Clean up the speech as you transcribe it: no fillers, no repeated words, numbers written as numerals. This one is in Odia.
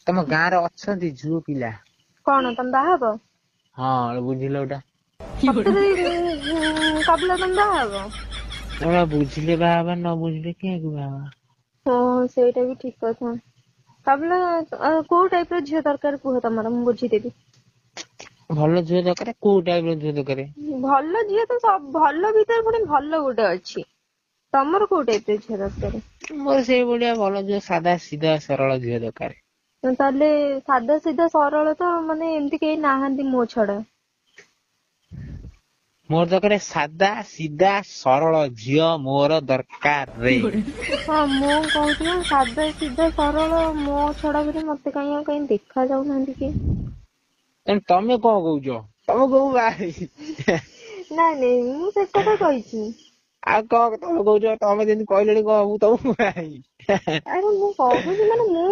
ତମ ଗାଁରେ ଅଛନ୍ତି ଝିଅ ପିଲା? କଣ ତମେ ବାହା ହବ? ହଁ ବୁଝିଲ ଗୋଟା। ସତରେ କାବୁଲା ତମେ ବାହା ହବ? ତମେ ବୁଝିଲେ ବାହା ହବା, ନ ବୁଝିଲେ କିଆକୁ ବାହା ହବା। ହଁ ସେଇଟା ବି ଠିକ କଥା। କାବୁଲା କୋଉ ଟାଇପ ର ଝିଅ ଦରକାର କୁହ ତମର, ମୁଁ ବୁଝିଦେବି। ଭଲ ଝିଅ ଦରକାର। କୋଉ ଟାଇପ ର ଝିଅ ଦରକାର? ଭଲ ଝିଅ ତ ସବୁ ଭଲ ଭିତରେ ପୁଣି ଭଲ ଗୋଟେ ଅଛି। ତମର କୋଉ ଟାଇପ ର ଝିଅ ଦରକାର? ମୋର ସେଇଭଳିଆ ଭଲ ଝିଅ, ସାଧା ସିଧା ସରଳ ଝିଅ ଦରକାର। ତାହେଲେ ସାଧା ସିଧା ସରଳ ତ ମାନେ ଏମିତି କେହି ନାହାନ୍ତି ମୋ ଛଡା। ମୋର ଦରକାର ସାଧା ସିଧା ସରଳ ଝିଅ ମୋର ଦରକାର ରେ। ହଁ ମୁଁ କହୁଛି ନା ସାଧା ସିଧା ସରଳ ମୋ ଛଡା ବୋଧେ ମତେ କାହିଁ ଆଉ କାହିଁ ଦେଖା ଯାଉନାହାନ୍ତି କିଏ। ତମେ କଣ କହୁଛ? ତମେ କୋଉ ବାହା ନାଇଁ ନାଇଁ ମୁଁ ସେ କଥା କହିଛି। ଆଉ କଣ ତମେ କହୁଛ? ତମେ ଯେମିତି କହିଲଣି କଣ ମୁଁ ତମକୁ ବାହା ହେବି। ଆରେ ମୁଁ କହୁଛି ମାନେ ମୁଁ